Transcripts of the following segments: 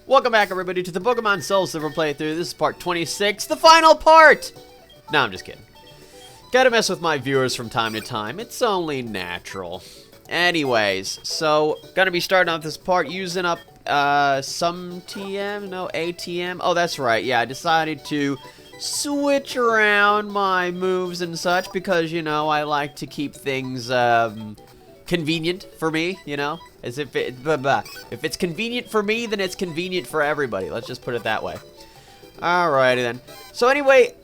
Welcome back, everybody, to the Pokemon SoulSilver playthrough. This is part 26, the final part! No, I'm just kidding. Gotta mess with my viewers from time to time. It's only natural. Anyways, so, gonna be starting off this part using up, some TM? No, ATM? Oh, that's right, yeah, I decided to switch around my moves and such because, you know, I like to keep things, convenient for me, you know? As if if it's convenient for me, then it's convenient for everybody. Let's just put it that way. Alrighty then. So anyway,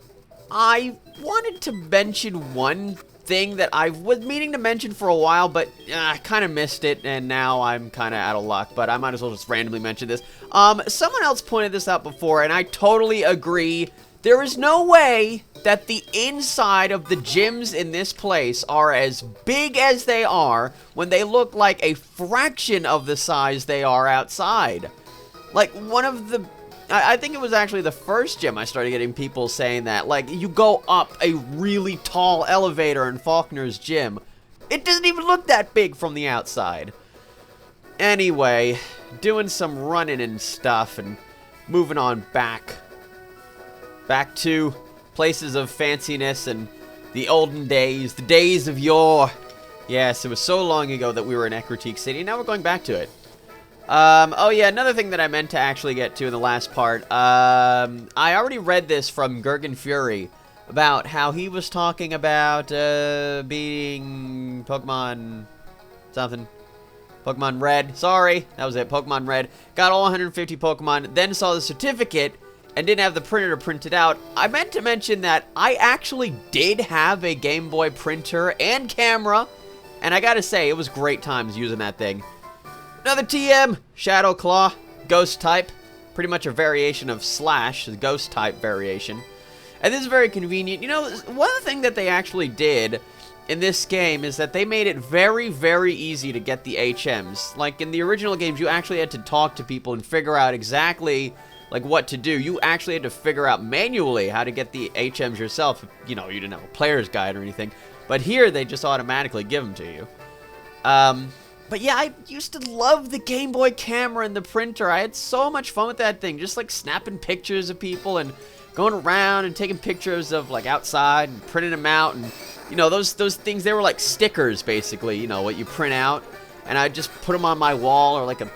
I wanted to mention one thing that I was meaning to mention for a while, but I kind of missed it, and now I'm kind of out of luck, but I might as well just randomly mention this. Someone else pointed this out before, and I totally agree. There is no way that the inside of the gyms in this place are as big as they are when they look like a fraction of the size they are outside. Like, one of the... I think it was actually the first gym I started getting people saying that. Like, you go up a really tall elevator in Faulkner's gym. It doesn't even look that big from the outside. Anyway, doing some running and stuff and moving on back to places of fanciness and the olden days, the days of yore. Yes, it was so long ago that we were in Ecruteak City, now we're going back to it. Oh yeah, another thing that I meant to actually get to in the last part. I already read this from Gurgen Fury about how he was talking about beating Pokemon something. Pokemon Red. Sorry, that was it. Pokemon Red. Got all 150 Pokemon, then saw the certificate and didn't have the printer to print it out. I meant to mention that I actually did have a Game Boy printer and camera, and I gotta say, it was great times using that thing. Another TM, Shadow Claw, Ghost type, pretty much a variation of Slash, the Ghost type variation. And this is very convenient. You know, one thing that they actually did in this game is that they made it very, very easy to get the HMs. Like, in the original games, you actually had to talk to people and figure out exactly like what to do. You actually had to figure out manually how to get the HMs yourself. You know, you didn't have a player's guide or anything. But here, they just automatically give them to you. But yeah, I used to love the Game Boy camera and the printer. I had so much fun with that thing. Just like snapping pictures of people and going around and taking pictures of like outside and printing them out. And, you know, those things, they were like stickers basically, you know, what you print out. And I'd just put them on my wall or like a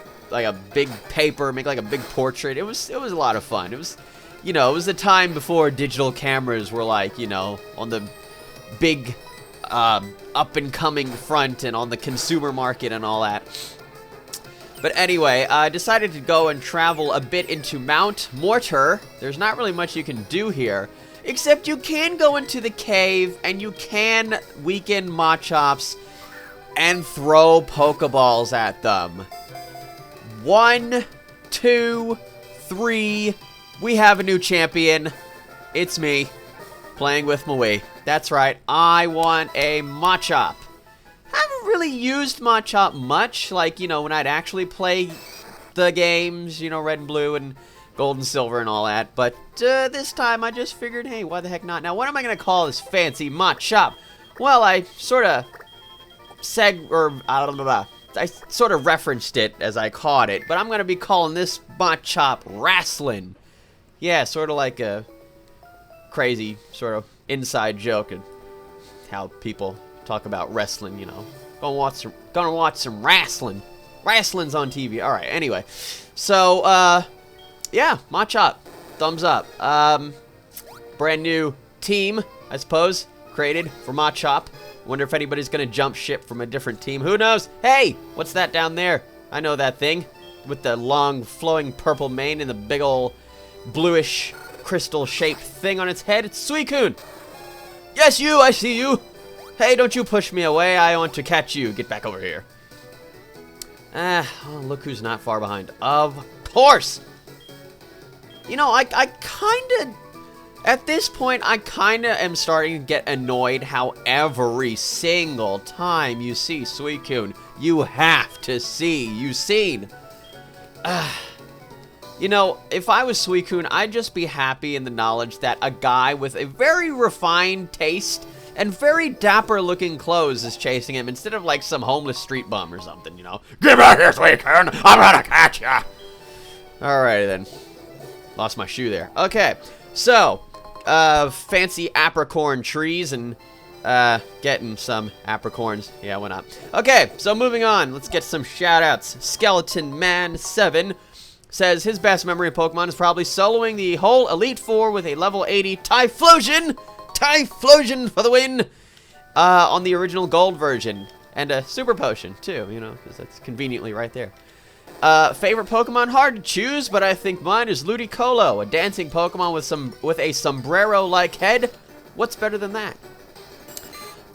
big paper, make like a big portrait. It was a lot of fun. It was, you know, it was the time before digital cameras were like, you know, on the big up and coming front and on the consumer market and all that. But anyway, I decided to go and travel a bit into Mount Mortar. There's not really much you can do here, except you can go into the cave and you can weaken Machops and throw Pokeballs at them. 1, 2, 3. We have a new champion. It's me, playing with Maui. That's right, I want a Machop. Haven't really used Machop much, like, you know, when I'd actually play the games, you know, Red and Blue and Gold and Silver and all that. But this time I just figured, hey, why the heck not? Now, what am I going to call this fancy Machop? Well, I sort of I sort of referenced it as I caught it, but I'm going to be calling this Machop Wrastlin'. Yeah, sort of like a crazy sort of inside joke and how people talk about wrestling, you know. Gonna watch some wrestling. Wrestling's on TV. All right, anyway. So, yeah, Machop. Thumbs up. Brand new team, I suppose, created for Machop. Wonder if anybody's gonna jump ship from a different team. Who knows? Hey, what's that down there? I know that thing with the long flowing purple mane and the big ol' bluish crystal shaped thing on its head. It's Suicune. Yes, you, I see you. Hey, don't you push me away. I want to catch you. Get back over here. Oh, look who's not far behind. Of course. You know, I kind of... At this point, I kind of am starting to get annoyed how every single time you see Suicune, you have to see Usain. You know, if I was Suicune, I'd just be happy in the knowledge that a guy with a very refined taste and very dapper-looking clothes is chasing him instead of like some homeless street bum or something, you know? Get back here, Suicune! I'm gonna catch ya! Alrighty then. Lost my shoe there. Okay, so, fancy apricorn trees and, getting some apricorns. Yeah, why not? Okay, so moving on. Let's get some shoutouts. Skeleton Man 7 says his best memory of Pokemon is probably soloing the whole Elite Four with a level 80 Typhlosion! Typhlosion for the win! On the original Gold version. And a Super Potion, too, you know, because that's conveniently right there. Favorite Pokemon? Hard to choose, but I think mine is Ludicolo, a dancing Pokemon with a sombrero-like head. What's better than that?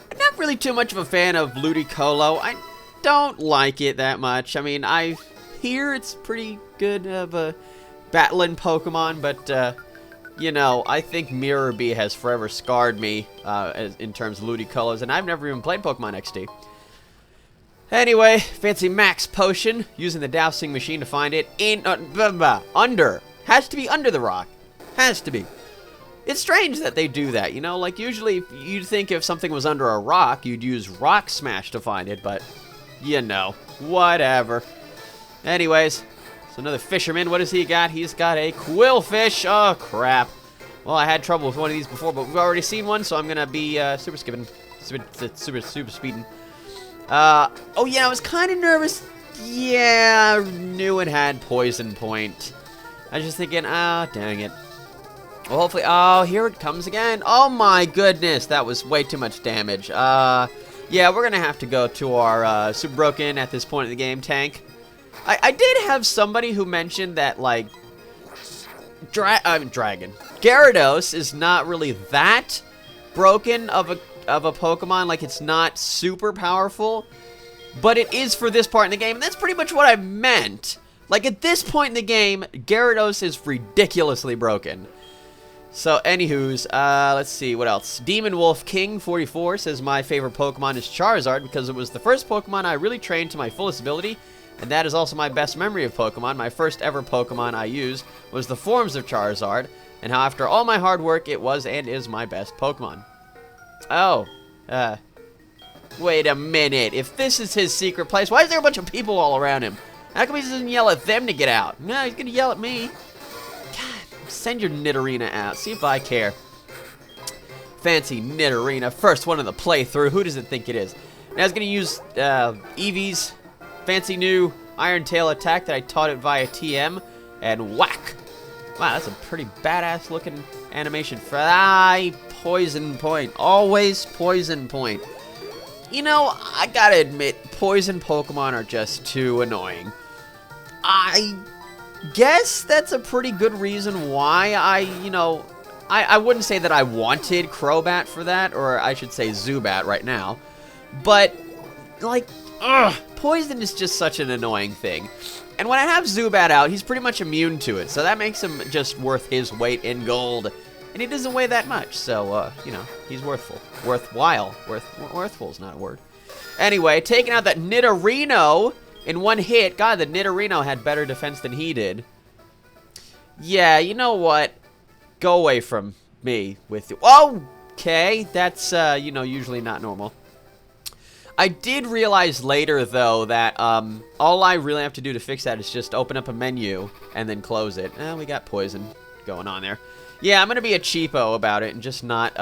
I'm not really too much of a fan of Ludicolo. I don't like it that much. I mean, I hear it's pretty good of a battling Pokemon, but, you know, I think Mirror Bee has forever scarred me in terms of Ludicolos, and I've never even played Pokemon XD. Anyway, fancy Max Potion, using the dowsing machine to find it in, under. Has to be under the rock. Has to be. It's strange that they do that, you know? Like, usually, you'd think if something was under a rock, you'd use Rock Smash to find it, but, you know, whatever. Anyways, so another fisherman, what has he got? He's got a Quillfish. Oh, crap. Well, I had trouble with one of these before, but we've already seen one, so I'm gonna be, super skipping. Super speeding. Oh yeah, I was kind of nervous. Yeah, I knew it had Poison Point. I was just thinking, ah, dang it. Well, hopefully, oh, here it comes again. Oh my goodness, that was way too much damage. Yeah, we're gonna have to go to our, Super Broken at this point in the game tank. I did have somebody who mentioned that, like, Gyarados is not really that broken of a Pokemon. Like, it's not super powerful, but it is for this part in the game, and that's pretty much what I meant. Like, at this point in the game, Gyarados is ridiculously broken. So, anywho's, let's see, what else? Demon Wolf King 44 says my favorite Pokemon is Charizard because it was the first Pokemon I really trained to my fullest ability, and that is also my best memory of Pokemon. My first ever Pokemon I used was the forms of Charizard, and how after all my hard work, it was and is my best Pokemon. Oh, wait a minute. If this is his secret place, why is there a bunch of people all around him? How come he doesn't yell at them to get out? No, he's gonna yell at me. God, send your Nidorina out. See if I care. Fancy Nidorina. First one of the playthrough. Who does it think it is? Now it's gonna use Eevee's fancy new Iron Tail attack that I taught it via TM, and whack. Wow, that's a pretty badass looking animation for Poison Point. Always Poison Point. You know, I gotta admit, poison Pokemon are just too annoying. I guess that's a pretty good reason why I wouldn't say that I wanted Crobat for that, or I should say Zubat right now. But, like, poison is just such an annoying thing. And when I have Zubat out, he's pretty much immune to it, so that makes him just worth his weight in gold. And he doesn't weigh that much, so, you know, he's worthful. Worthwhile. Worthful's not a word. Anyway, taking out that Nidorino in one hit. God, the Nidorino had better defense than he did. Yeah, you know what? Go away from me with you. Okay, that's, you know, usually not normal. I did realize later, though, that all I really have to do to fix that is just open up a menu and then close it. We got poison going on there. Yeah, I'm going to be a cheapo about it and just not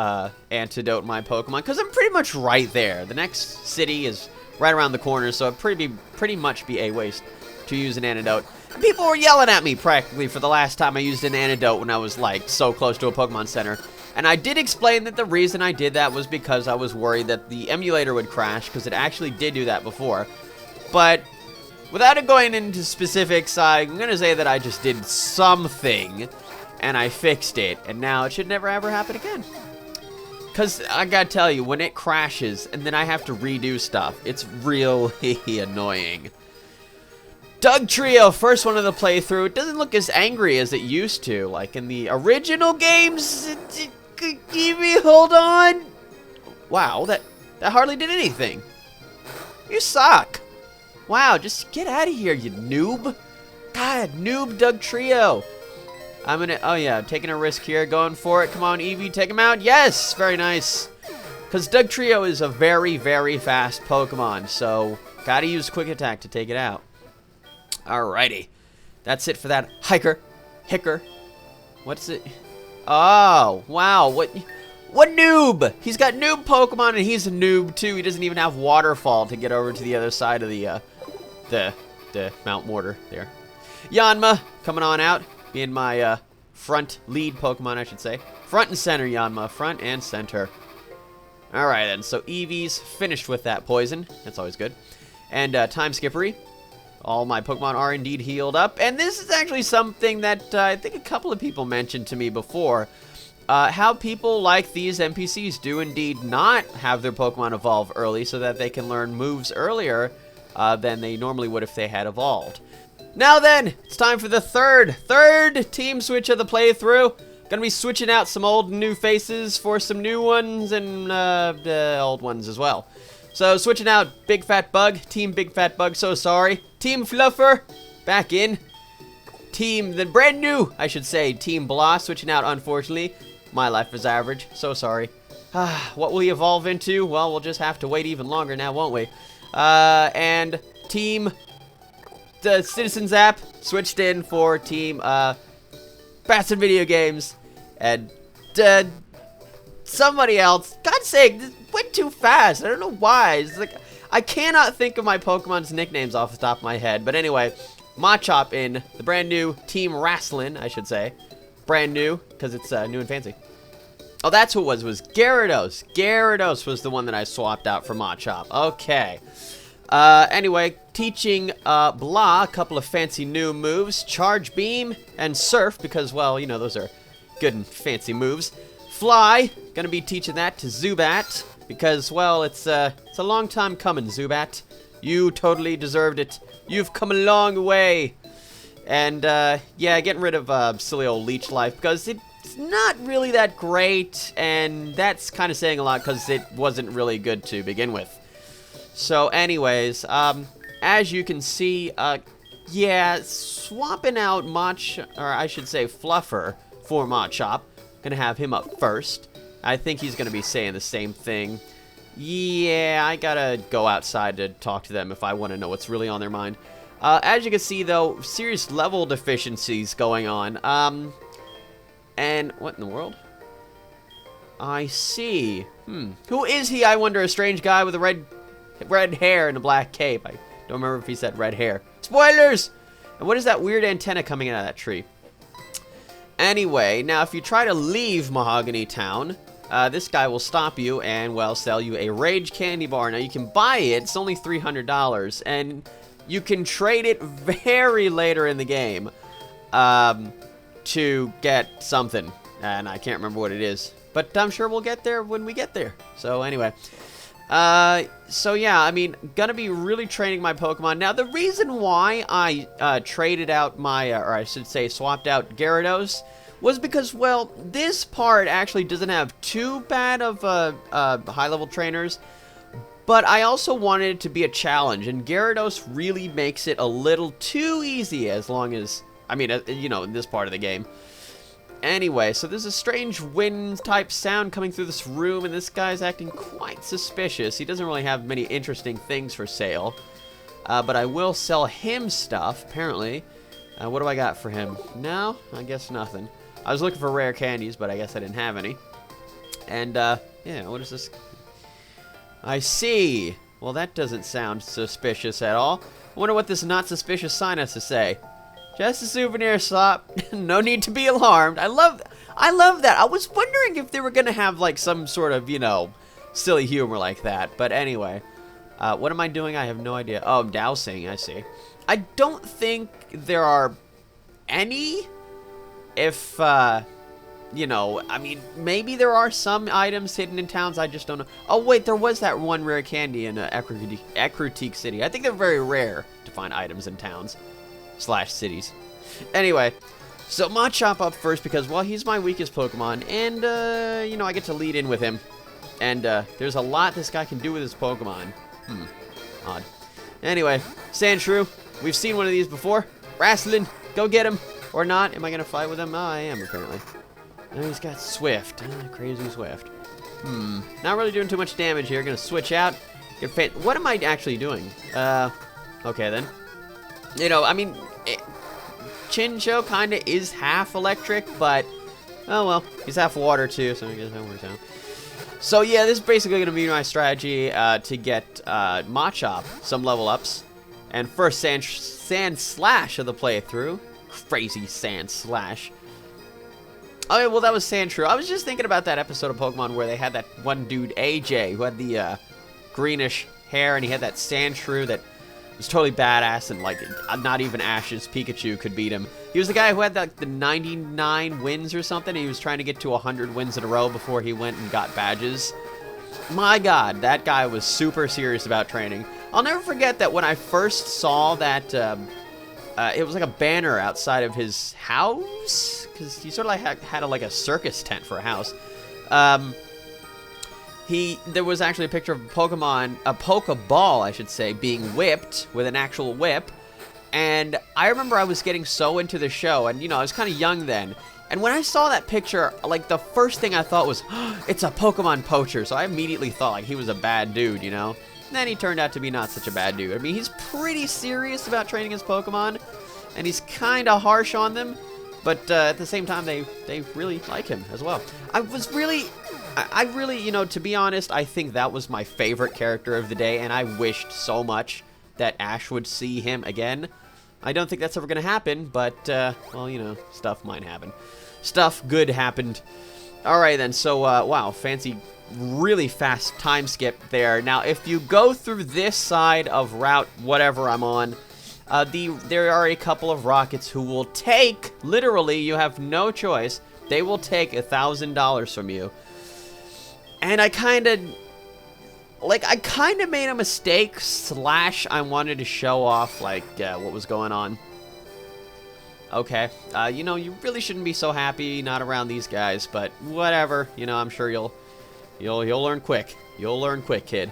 antidote my Pokemon, because I'm pretty much right there. The next city is right around the corner, so it'd pretty much be a waste to use an antidote. And people were yelling at me practically for the last time I used an antidote when I was, like, so close to a Pokemon Center. And I did explain that the reason I did that was because I was worried that the emulator would crash, because it actually did do that before. But without it going into specifics, I'm going to say that I just did something, and I fixed it, and now it should never ever happen again. Because I gotta tell you, when it crashes, and then I have to redo stuff, it's really annoying. Doug Trio, first one of the playthrough. It doesn't look as angry as it used to. Like in the original games, Eevee, hold on. Wow, that hardly did anything. You suck. Wow, just get out of here, you noob. God, noob Doug Trio. I'm gonna, oh yeah, I'm taking a risk here, going for it. Come on, Eevee, take him out. Yes, very nice. Because Doug Trio is a very, very fast Pokemon, so gotta use Quick Attack to take it out. Alrighty. That's it for that hicker. What's it? Oh, wow. What noob? He's got noob Pokemon, and he's a noob, too. He doesn't even have Waterfall to get over to the other side of the Mount Mortar there. Yanma, coming on out. Being my front lead Pokemon, I should say. Front and center, Yanma. Front and center. Alright, then. So, Eevee's finished with that poison. That's always good. And Time Skippery. All my Pokemon are indeed healed up. And this is actually something that I think a couple of people mentioned to me before. How people like these NPCs do indeed not have their Pokemon evolve early so that they can learn moves earlier than they normally would if they had evolved. Now then, it's time for the third team switch of the playthrough. Gonna be switching out some old and new faces for some new ones and old ones as well. So, switching out Big Fat Bug, Team Big Fat Bug, so sorry. Team Fluffer, back in. The brand new, I should say, Team Blah, switching out, unfortunately. My life is average, so sorry. What will he evolve into? Well, we'll just have to wait even longer now, won't we? And Team the Citizens app switched in for Team Fast and Video Games. And somebody else, God's sake, this went too fast. I don't know why. It's like I cannot think of my Pokemon's nicknames off the top of my head. But anyway, Machop in the brand new Team Wrestling, I should say. Brand new, because it's new and fancy. Oh, that's who it was Gyarados. Gyarados was the one that I swapped out for Machop. Okay. Anyway, teaching Blah a couple of fancy new moves. Charge Beam and Surf, because, well, you know, those are good and fancy moves. Fly, gonna be teaching that to Zubat, because, well, it's a long time coming, Zubat. You totally deserved it. You've come a long way. And, yeah, getting rid of silly old Leech Life, because it's not really that great, and that's kind of saying a lot, because it wasn't really good to begin with. So, anyways, as you can see, yeah, swapping out Fluffer for Machop. Gonna have him up first. I think he's gonna be saying the same thing. Yeah, I gotta go outside to talk to them if I want to know what's really on their mind. As you can see, though, serious level deficiencies going on. And what in the world? I see. Who is he, I wonder? A strange guy with a red hair and a black cape. I don't remember if he said red hair. Spoilers! And what is that weird antenna coming out of that tree? Anyway, now if you try to leave Mahogany Town, this guy will stop you and, well, sell you a Rage Candy Bar. Now, you can buy it. It's only $300. And you can trade it very later in the game to get something. And I can't remember what it is. But I'm sure we'll get there when we get there. So, anyway. So yeah, I mean, gonna be really training my Pokemon. Now, the reason why I traded out my, or I should say swapped out Gyarados, was because, well, this part actually doesn't have too bad of high-level trainers, but I also wanted it to be a challenge, and Gyarados really makes it a little too easy as long as, I mean, you know, in this part of the game. Anyway, so there's a strange wind-type sound coming through this room, and this guy's acting quite suspicious. He doesn't really have many interesting things for sale. But I will sell him stuff, apparently. What do I got for him? No? I guess nothing. I was looking for rare candies, but I guess I didn't have any. And, yeah, what is this? I see. Well, that doesn't sound suspicious at all. I wonder what this not-suspicious sign has to say. Just a souvenir shop. No need to be alarmed. I love that. I was wondering if they were going to have, like, some sort of, you know, silly humor like that. But anyway, what am I doing? I have no idea. Oh, I'm dousing. I see. I don't think there are any. If, you know, I mean, maybe there are some items hidden in towns. I just don't know. Oh, wait, there was that one rare candy in Ecruteak City. I think they're very rare to find items in towns. / cities. Anyway, so Machop up first because, well, he's my weakest Pokemon, and, you know, I get to lead in with him. And, there's a lot this guy can do with his Pokemon. Odd. Anyway, Sandshrew, we've seen one of these before. Wrestling, go get him. Or not. Am I going to fight with him? Oh, I am, apparently. Oh, he's got Swift. Crazy Swift. Not really doing too much damage here. Going to switch out. What am I actually doing? Okay, then. You know, I mean, Chincho kind of is half electric, but, oh well, he's half water too, so I guess that works out. So yeah, this is basically going to be my strategy to get Machop some level ups. And first Sand Slash of the playthrough. Crazy Sand Slash. Oh yeah, well that was Sandshrew. I was just thinking about that episode of Pokemon where they had that one dude, AJ, who had the greenish hair, and he had that Sandshrew that was totally badass, and like not even Ash's Pikachu could beat him. He was the guy who had like the 99 wins or something, and he was trying to get to 100 wins in a row before he went and got badges. My god, that guy was super serious about training. I'll never forget that when I first saw that, it was like a banner outside of his house, because he sort of like had like a circus tent for a house. There was actually a picture of a Pokeball, I should say, being whipped with an actual whip. And I remember I was getting so into the show, and, you know, I was kind of young then. And when I saw that picture, like, the first thing I thought was, oh, it's a Pokemon poacher. So I immediately thought, like, he was a bad dude, you know? And then he turned out to be not such a bad dude. I mean, he's pretty serious about training his Pokemon, and he's kind of harsh on them. But at the same time, they really like him as well. I really, you know, to be honest, I think that was my favorite character of the day, and I wished so much that Ash would see him again. I don't think that's ever going to happen, but, well, you know, stuff might happen. Stuff good happened. Alright then, so, wow, fancy, really fast time skip there. Now, if you go through this side of route whatever I'm on, there are a couple of rockets who will take, literally, you have no choice, they will take $1,000 from you. And I kind of made a mistake, / I wanted to show off, like, what was going on. Okay, you know, you really shouldn't be so happy not around these guys, but whatever, you know, I'm sure you'll learn quick. You'll learn quick, kid.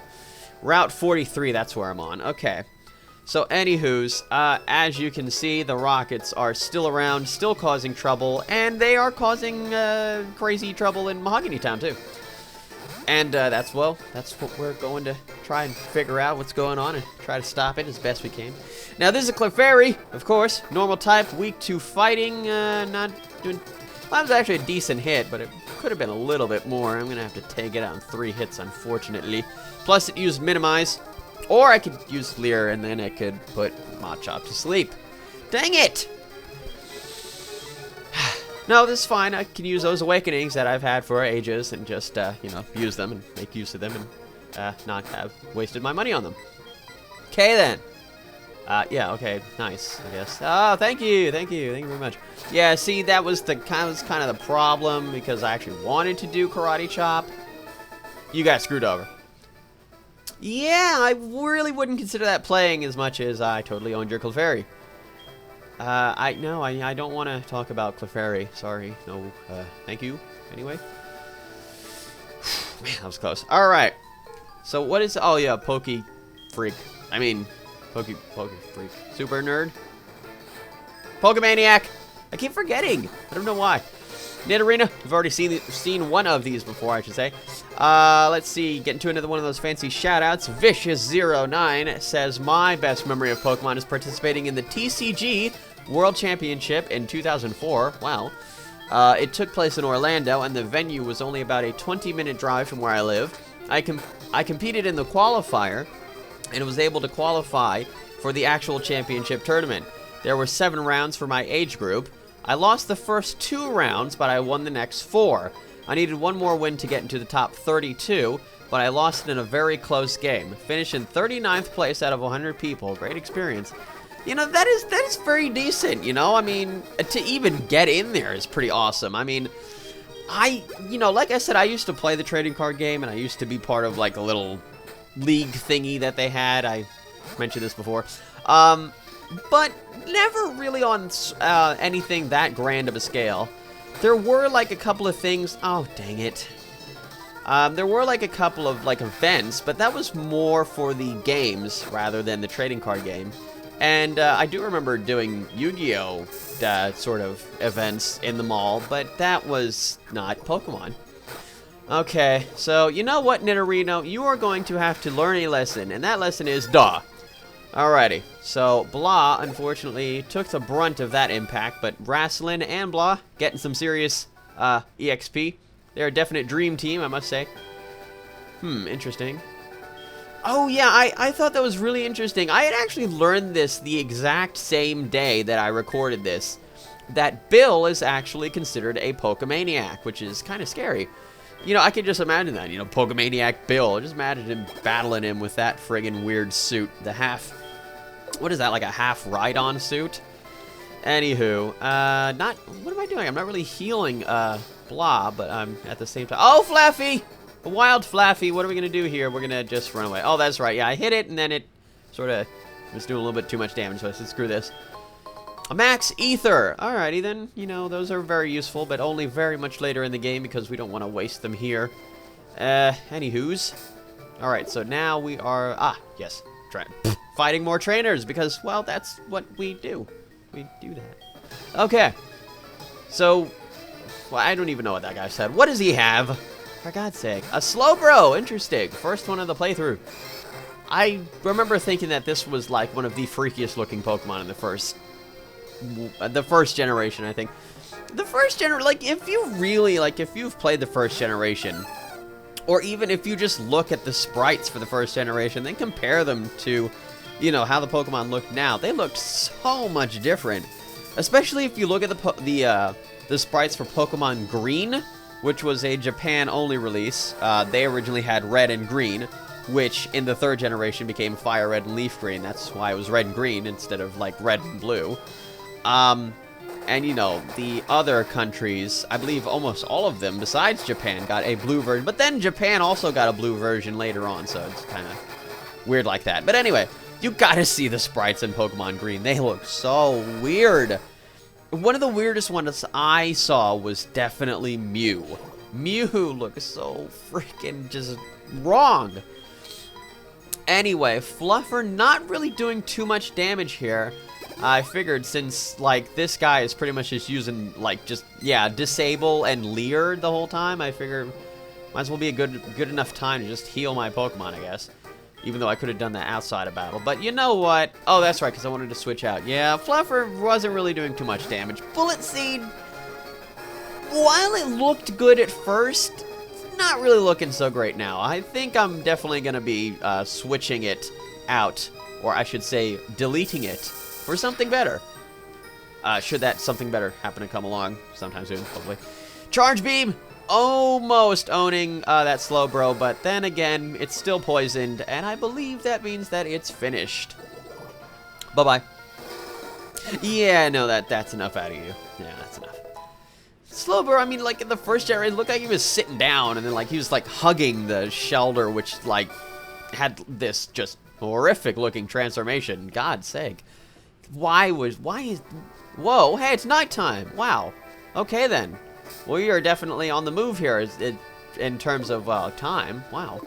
Route 43, that's where I'm on. Okay. So, anywho's, as you can see, the rockets are still around, still causing trouble, and they are causing, crazy trouble in Mahogany Town, too. And that's what we're going to try and figure out what's going on and try to stop it as best we can. Now, this is a Clefairy, of course. Normal type, weak to fighting, not doing... Well, that was actually a decent hit, but it could have been a little bit more. I'm going to have to take it out in 3 hits, unfortunately. Plus, it used Minimize. Or I could use Leer, and then I could put Machop to sleep. Dang it! No, this is fine. I can use those awakenings that I've had for ages and just, you know, use them and make use of them and not have wasted my money on them. Okay, then. Yeah, okay, nice, I guess. Oh, thank you very much. Yeah, see, that was kind of the problem because I actually wanted to do Karate Chop. You got screwed over. Yeah, I really wouldn't consider that playing as much as I totally owned your Clefairy. I don't want to talk about Clefairy. Sorry. No, thank you. Anyway. Man, that was close. Alright. So, what is... Oh, yeah, Poke Freak. I mean, Poke Freak. Super Nerd? Pokemaniac! I keep forgetting. I don't know why. Nidorina. We've already seen one of these before, I should say. Let's see. Getting to another one of those fancy shoutouts. Vicious09 says, my best memory of Pokemon is participating in the TCG World Championship in 2004. Wow. It took place in Orlando, and the venue was only about a 20-minute drive from where I live. I competed in the qualifier, and was able to qualify for the actual championship tournament. There were 7 rounds for my age group. I lost the first 2 rounds, but I won the next 4. I needed one more win to get into the top 32, but I lost it in a very close game. Finished in 39th place out of 100 people. Great experience. You know, that is very decent, you know? I mean, to even get in there is pretty awesome. I mean, you know, like I said, I used to play the trading card game, and I used to be part of, like, a little league thingy that they had. I mentioned this before. But never really on anything that grand of a scale. There were, like, a couple of things... Oh, dang it. There were, like, a couple of, like, events, but that was more for the games rather than the trading card game. And I do remember doing Yu-Gi-Oh! Sort of events in the mall, but that was not Pokemon. Okay, so you know what, Nidorino? You are going to have to learn a lesson, and that lesson is duh. Alrighty. So, Blah, unfortunately, took the brunt of that impact, but Rasslin and Blah getting some serious EXP. They're a definite dream team, I must say. Interesting. Oh, yeah, I thought that was really interesting. I had actually learned this the exact same day that I recorded this, that Bill is actually considered a Pokemaniac, which is kind of scary. You know, I could just imagine that, you know, Pokemaniac Bill. Just imagine him battling him with that friggin' weird suit. The half... What is that, like a half ride-on suit? Anywho, what am I doing? I'm not really healing, Blah, but I'm at the same time... Oh, Flaffy! A wild Flaffy, what are we gonna do here? We're gonna just run away. Oh, that's right, yeah, I hit it, and then it sort of was doing a little bit too much damage, so I said, screw this. A Max Ether! Alrighty then, you know, those are very useful, but only very much later in the game, because we don't want to waste them here. Anywho's. Alright, so now we are... yes. Fighting more trainers, because, well, that's what we do. We do that. Okay. So, well, I don't even know what that guy said. What does he have? For God's sake. A Slowbro! Interesting. First one of the playthrough. I remember thinking that this was, like, one of the freakiest looking Pokemon in the first generation, I think. The first generation, like, if you really, like, if you've played the first generation... Or even if you just look at the sprites for the first generation, then compare them to, you know, how the Pokemon look now. They look so much different. Especially if you look at the sprites for Pokemon Green, which was a Japan-only release. They originally had Red and Green, which in the third generation became Fire Red and Leaf Green. That's why it was Red and Green instead of, like, Red and Blue. And, you know, the other countries, I believe almost all of them, besides Japan, got a blue version. But then Japan also got a blue version later on, so it's kind of weird like that. But anyway, you gotta see the sprites in Pokemon Green. They look so weird. One of the weirdest ones I saw was definitely Mew. Mew looks so freaking just wrong. Anyway, Fluffer not really doing too much damage here. I figured since, like, this guy is pretty much just using, like, just, yeah, disable and leer the whole time, I figured might as well be a good enough time to just heal my Pokemon, I guess. Even though I could have done that outside of battle. But you know what? Oh, that's right, because I wanted to switch out. Yeah, Fluffer wasn't really doing too much damage. Bullet Seed, while it looked good at first, it's not really looking so great now. I think I'm definitely going to be switching it out. Or I should say, deleting it. For something better. Should that something better happen to come along sometime soon, hopefully. Charge Beam! Almost owning that Slowbro, but then again, it's still poisoned, and I believe that means that it's finished. Bye-bye. Yeah, no, that's enough out of you. Yeah, that's enough. Slowbro, I mean, like, in the first generation, it looked like he was sitting down, and then, like, he was, like, hugging the Shelter, which, like, had this just horrific-looking transformation. God's sake. Why is... Whoa, hey, it's nighttime. Wow. Okay, then. We are definitely on the move here in terms of, time. Wow.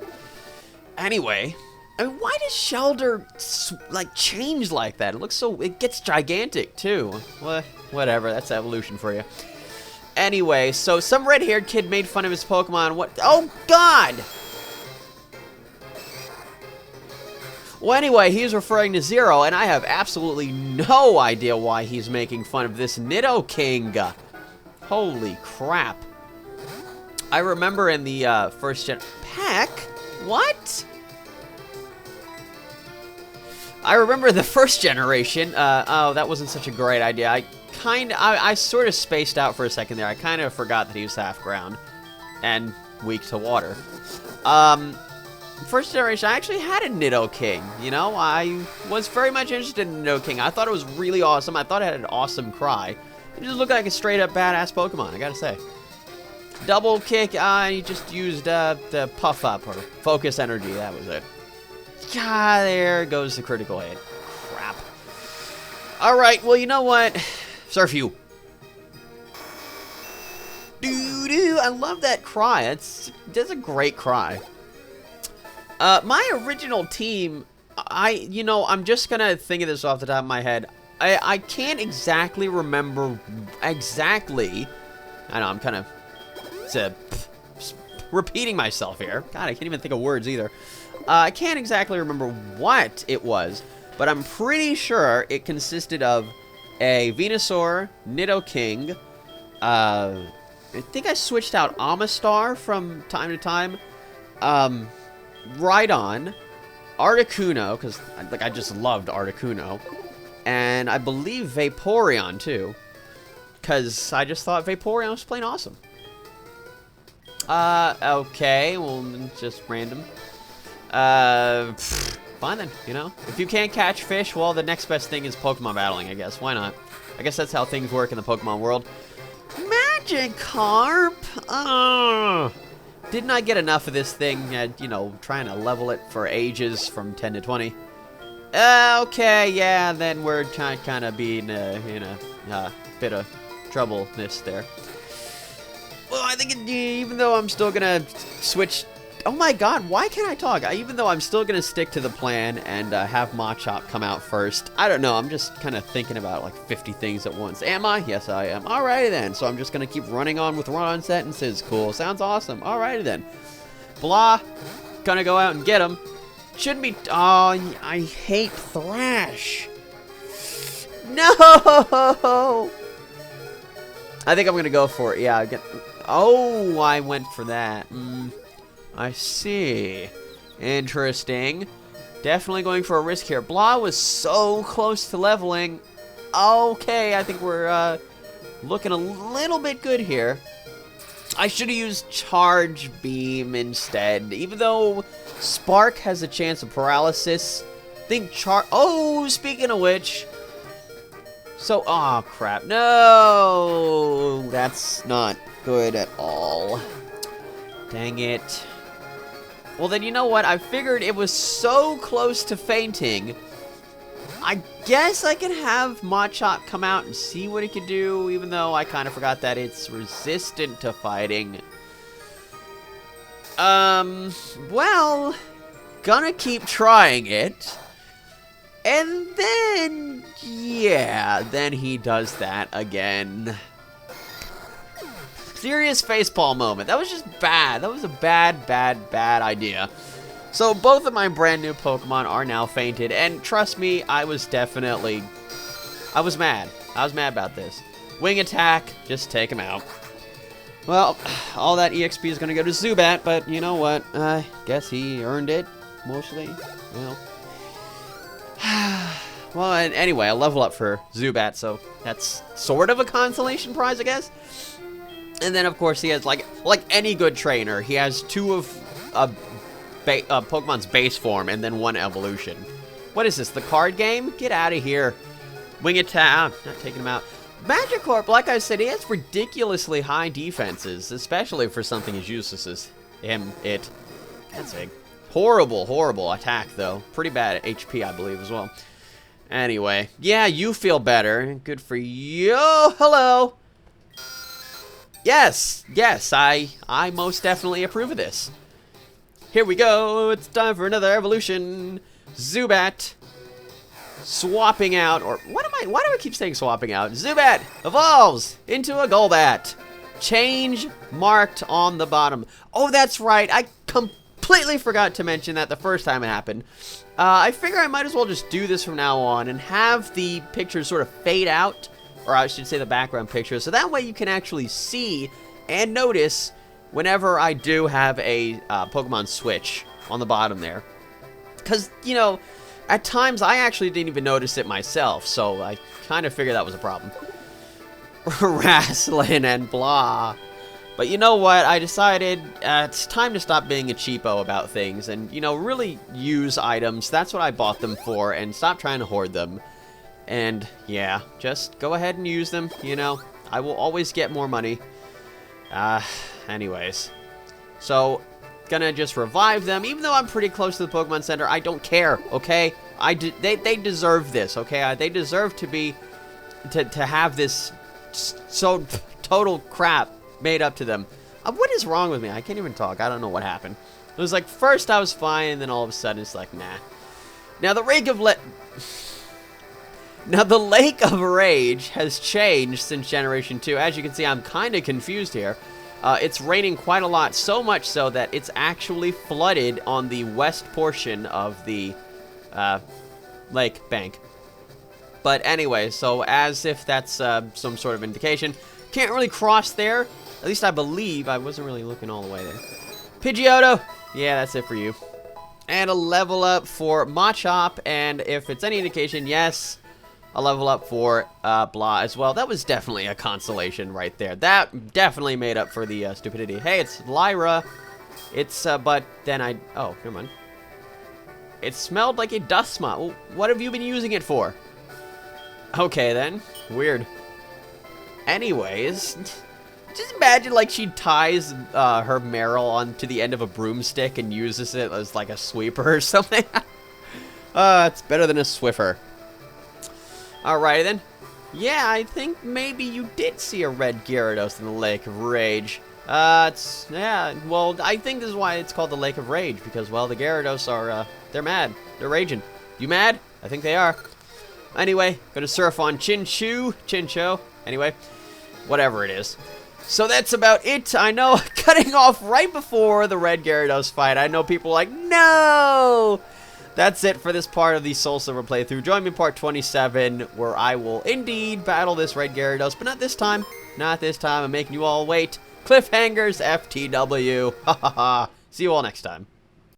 Anyway, I mean, why does Shelter, like, change like that? It looks so... It gets gigantic, too. Whatever, that's evolution for you. Anyway, so some red-haired kid made fun of his Pokemon. What? Oh, God! Well, anyway, he's referring to Zero, and I have absolutely no idea why he's making fun of this Nidoking. Holy crap. I remember in the first gen... Peck? What? I remember the first generation. Oh, that wasn't such a great idea. I sort of spaced out for a second there. I kind of forgot that he was half ground and weak to water. First generation, I actually had a Nidoking, you know? I was very much interested in Nidoking. I thought it was really awesome. I thought it had an awesome cry. It just looked like a straight-up badass Pokemon, I gotta say. Double kick, he just used the Puff Up, or Focus Energy, that was it. Ah, there goes the critical hit. Crap. Alright, well, you know what? Surf you. Doo-doo, I love that cry. That's a great cry. My original team, I'm just gonna think of this off the top of my head. I can't exactly remember exactly. I know, I'm kind of repeating myself here. God, I can't even think of words either. I can't exactly remember what it was, but I'm pretty sure it consisted of a Venusaur, Nidoking, I think I switched out Amistar from time to time, Rhydon, Articuno, because I just loved Articuno, and I believe Vaporeon too, because I just thought Vaporeon was plain awesome. Okay, well, just random. Fine then, you know? If you can't catch fish, well, the next best thing is Pokemon battling, I guess. Why not? I guess that's how things work in the Pokemon world. Magikarp! Didn't I get enough of this thing, you know, trying to level it for ages from 10 to 20? Okay, yeah, then we're kind of being in a bit of troubleness there. Well, I think even though I'm still gonna switch... Oh my god, why can't I talk? Even though I'm still gonna stick to the plan and have Machop come out first. I don't know, I'm just kind of thinking about like 50 things at once. Am I? Yes, I am. Alrighty then, so I'm just gonna keep running on with run-on sentences. Cool, sounds awesome. Alrighty then. Blah. Gonna go out and get him. Shouldn't be... Oh, I hate Thrash. No! I think I'm gonna go for it. Yeah, oh, I went for that. I see. Interesting. Definitely going for a risk here. Blah was so close to leveling. Okay, I think we're looking a little bit good here. I should have used Charge Beam instead. Even though Spark has a chance of paralysis, oh, speaking of which... So, oh crap. No! That's not good at all. Dang it. Well, then you know what? I figured it was so close to fainting. I guess I can have Machop come out and see what it can do, even though I kind of forgot that it's resistant to fighting. Well, gonna keep trying it. And then, yeah, then he does that again. Serious facepalm moment. That was just bad. That was a bad idea. So both of my brand new Pokemon are now fainted, and trust me, I was mad. I was mad about this. Wing attack, just take him out. Well, all that EXP is gonna go to Zubat, but you know what? I guess he earned it, mostly. Well. Well, and anyway, a level up for Zubat, so that's sort of a consolation prize, I guess. And then, of course, he has, like any good trainer, he has 2 of Pokemon's base form and then 1 evolution. What is this, the card game? Get out of here. Wing attack, not taking him out. Magikarp, like I said, he has ridiculously high defenses, especially for something as useless as it. That's a horrible attack, though. Pretty bad at HP, I believe, as well. Anyway, yeah, you feel better. Good for you. Hello. Yes, I most definitely approve of this. Here we go. It's time for another evolution. Zubat. Swapping out, or why do I keep saying swapping out? Zubat evolves into a Golbat. Change marked on the bottom. Oh, that's right. I completely forgot to mention that the first time it happened. I figure I might as well just do this from now on and have the pictures sort of fade out, or I should say the background picture, so that way you can actually see and notice whenever I do have a Pokemon switch on the bottom there. Because, you know, at times I actually didn't even notice it myself, so I kind of figured that was a problem. Wrestling and blah. But you know what? I decided it's time to stop being a cheapo about things and, you know, really use items. That's what I bought them for, and stop trying to hoard them. And, yeah, just go ahead and use them, you know. I will always get more money. Anyways. So, gonna just revive them. Even though I'm pretty close to the Pokemon Center, I don't care, okay? They deserve this, okay? They deserve to be... to have this so total crap made up to them. What is wrong with me? I can't even talk. I don't know what happened. It was like, first I was fine, and then all of a sudden it's like, nah. Now, the Lake of Rage has changed since Generation 2. As you can see, I'm kind of confused here. It's raining quite a lot, so much so that it's actually flooded on the west portion of the Lake bank. But anyway, so as if that's some sort of indication, can't really cross there. At least I believe. I wasn't really looking all the way there. Pidgeotto, yeah, that's it for you. And a level up for Machop, and if it's any indication, yes, a level up for Blah as well. That was definitely a consolation right there. That definitely made up for the stupidity. Hey, it's Lyra. It's, but then oh, never mind. It smelled like a dust mop. Well, what have you been using it for? Okay, then. Weird. Anyways, just imagine, like, she ties her Meryl onto the end of a broomstick and uses it as, like, a sweeper or something. It's better than a Swiffer. Alrighty, then. Yeah, I think maybe you did see a red Gyarados in the Lake of Rage. Yeah, well, I think this is why it's called the Lake of Rage, because, well, the Gyarados are, they're mad. They're raging. You mad? I think they are. Anyway, gonna surf on Chincho. Anyway, whatever it is. So that's about it. I know, cutting off right before the red Gyarados fight. I know people are like, no! That's it for this part of the SoulSilver playthrough. Join me in part 27, where I will indeed battle this red Gyarados, but not this time. Not this time. I'm making you all wait. Cliffhangers, FTW. Ha ha ha. See you all next time.